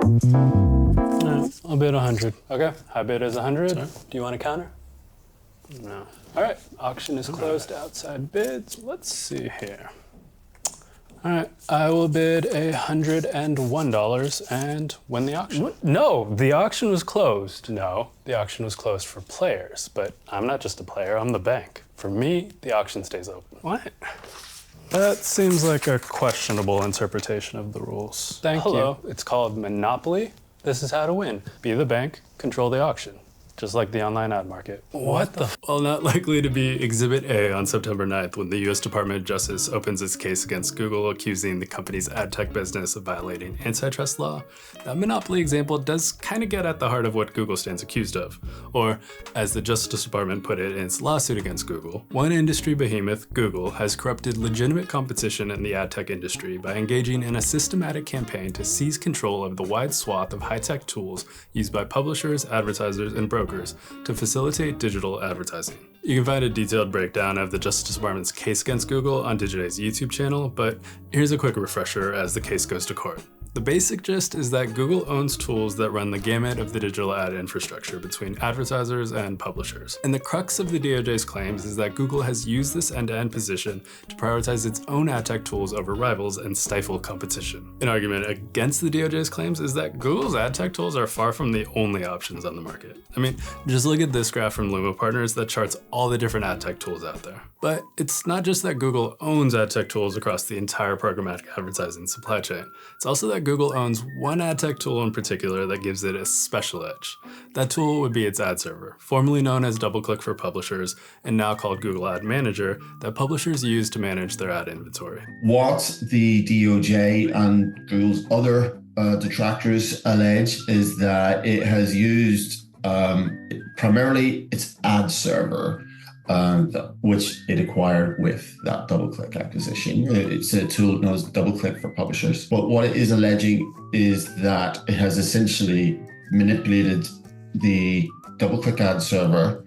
I'll bid 100. Okay, high bid is 100. Sorry? Do you want to counter? No. All right, auction is closed. Outside bids. Let's see here. All right, I will bid $101 and win the auction. What? No, the auction was closed. No, the auction was closed for players, but I'm not just a player, I'm the bank. For me, the auction stays open. What? That seems like a questionable interpretation of the rules. Thank you. It's called Monopoly. This is how to win. Be the bank, control the auction. Just like the online ad market. What the? Well, not likely to be Exhibit A on September 9th when the U.S. Department of Justice opens its case against Google, accusing the company's ad tech business of violating antitrust law. That monopoly example does kind of get at the heart of what Google stands accused of. Or, as the Justice Department put it in its lawsuit against Google, one industry behemoth, Google, has corrupted legitimate competition in the ad tech industry by engaging in a systematic campaign to seize control of the wide swath of high-tech tools used by publishers, advertisers, and brokers to facilitate digital advertising. You can find a detailed breakdown of the Justice Department's case against Google on Digiday's YouTube channel, but here's a quick refresher as the case goes to court. The basic gist is that Google owns tools that run the gamut of the digital ad infrastructure between advertisers and publishers. And the crux of the DOJ's claims is that Google has used this end-to-end position to prioritize its own ad tech tools over rivals and stifle competition. An argument against the DOJ's claims is that Google's ad tech tools are far from the only options on the market. I mean, just look at this graph from Lumo Partners that charts all the different ad tech tools out there. But it's not just that Google owns ad tech tools across the entire programmatic advertising supply chain. It's also that Google owns one ad tech tool in particular that gives it a special edge. That tool would be its ad server, formerly known as DoubleClick for publishers and now called Google Ad Manager, that publishers use to manage their ad inventory. What the DOJ and Google's other detractors allege is that it has used primarily its ad server, which it acquired with that DoubleClick acquisition. It's a tool known as DoubleClick for publishers. But what it is alleging is that it has essentially manipulated the DoubleClick ad server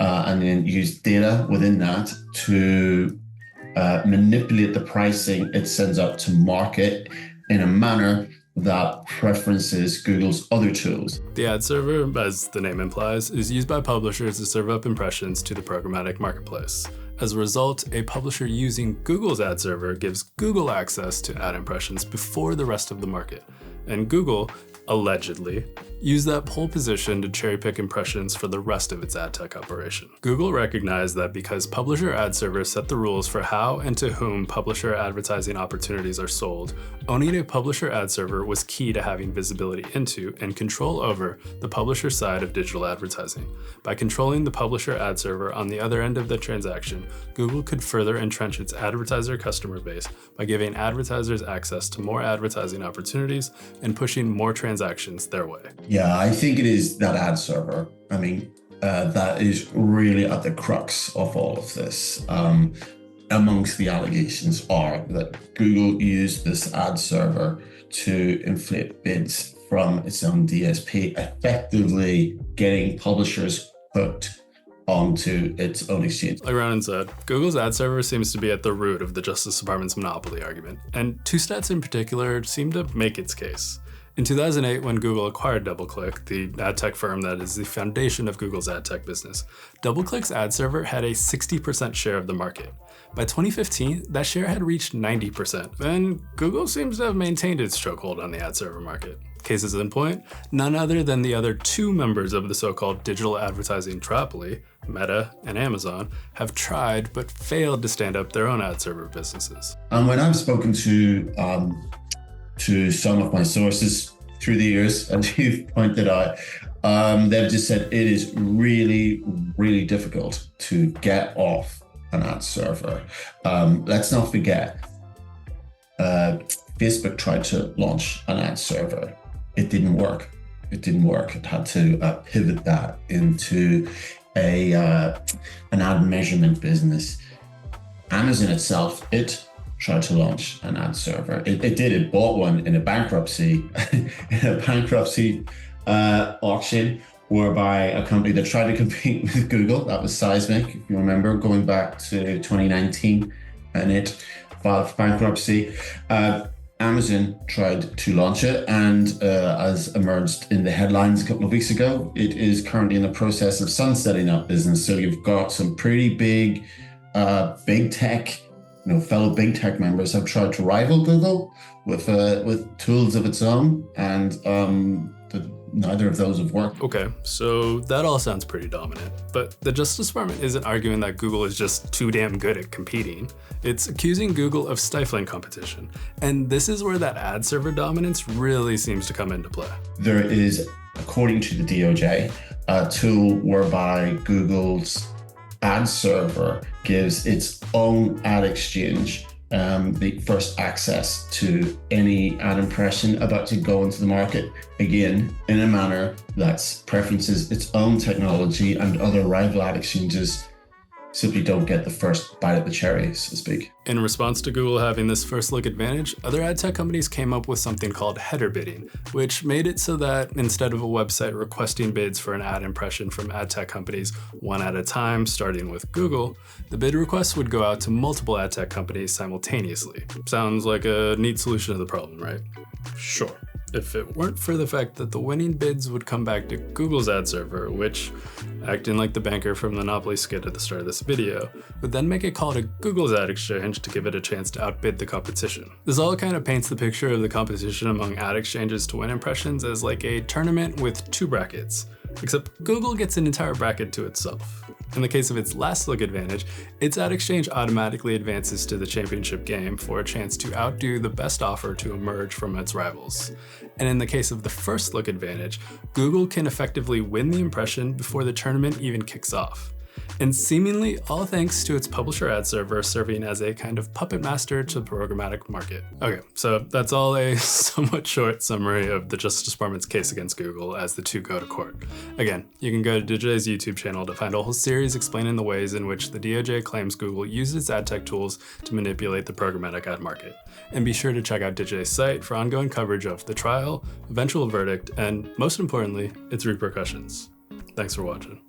and then used data within that to manipulate the pricing it sends out to market in a manner that preferences Google's other tools. The ad server, as the name implies, is used by publishers to serve up impressions to the programmatic marketplace. As a result, a publisher using Google's ad server gives Google access to ad impressions before the rest of the market. And Google, allegedly, used that pole position to cherry-pick impressions for the rest of its ad tech operation. Google recognized that because publisher ad servers set the rules for how and to whom publisher advertising opportunities are sold, owning a publisher ad server was key to having visibility into and control over the publisher side of digital advertising. By controlling the publisher ad server on the other end of the transaction, Google could further entrench its advertiser customer base by giving advertisers access to more advertising opportunities and pushing more transactions their way. Yeah, I think it is that ad server. I mean, that is really at the crux of all of this. Amongst the allegations are that Google used this ad server to inflate bids from its own DSP, effectively getting publishers hooked onto its own exchange. Like Ronan said, Google's ad server seems to be at the root of the Justice Department's monopoly argument, and two stats in particular seem to make its case. In 2008, when Google acquired DoubleClick, the ad tech firm that is the foundation of Google's ad tech business, DoubleClick's ad server had a 60% share of the market. By 2015, that share had reached 90%, and Google seems to have maintained its chokehold on the ad server market. Cases in point, none other than the other two members of the so-called digital advertising triopoly, Meta and Amazon, have tried but failed to stand up their own ad server businesses. And when I've spoken to some of my sources through the years, as you've pointed out, they've just said it is really, really difficult to get off an ad server. Let's not forget, Facebook tried to launch an ad server. It didn't work. It had to pivot that into an ad measurement business. Amazon itself, it tried to launch an ad server. It bought one in a bankruptcy, auction, whereby a company that tried to compete with Google, that was Seismic, if you remember, going back to 2019, and it filed for bankruptcy. Amazon tried to launch it, and as emerged in the headlines a couple of weeks ago, it is currently in the process of sunsetting that business. So you've got some pretty big tech, fellow big tech members have tried to rival Google with tools of its own, and neither of those have worked. Okay, so that all sounds pretty dominant, but the Justice Department isn't arguing that Google is just too damn good at competing. It's accusing Google of stifling competition, and this is where that ad server dominance really seems to come into play. There is, according to the DOJ, a tool whereby Google's ad server gives its own ad exchange the first access to any ad impression about to go into the market, again, in a manner that preferences its own technology, and other rival ad exchanges simply don't get the first bite at the cherry, so to speak. In response to Google having this first look advantage, other ad tech companies came up with something called header bidding, which made it so that instead of a website requesting bids for an ad impression from ad tech companies one at a time, starting with Google, the bid requests would go out to multiple ad tech companies simultaneously. Sounds like a neat solution to the problem, right? Sure. If it weren't for the fact that the winning bids would come back to Google's ad server, which, acting like the banker from the Monopoly skit at the start of this video, would then make a call to Google's ad exchange to give it a chance to outbid the competition. This all kind of paints the picture of the competition among ad exchanges to win impressions as like a tournament with two brackets, except Google gets an entire bracket to itself. In the case of its last look advantage, its ad exchange automatically advances to the championship game for a chance to outdo the best offer to emerge from its rivals. And in the case of the first look advantage, Google can effectively win the impression before the tournament even kicks off. And seemingly all thanks to its publisher ad server serving as a kind of puppet master to the programmatic market. Okay, so that's all a somewhat short summary of the Justice Department's case against Google as the two go to court. Again, you can go to Digiday's YouTube channel to find a whole series explaining the ways in which the DOJ claims Google used its ad tech tools to manipulate the programmatic ad market. And be sure to check out Digiday's site for ongoing coverage of the trial, eventual verdict, and most importantly, its repercussions. Thanks for watching.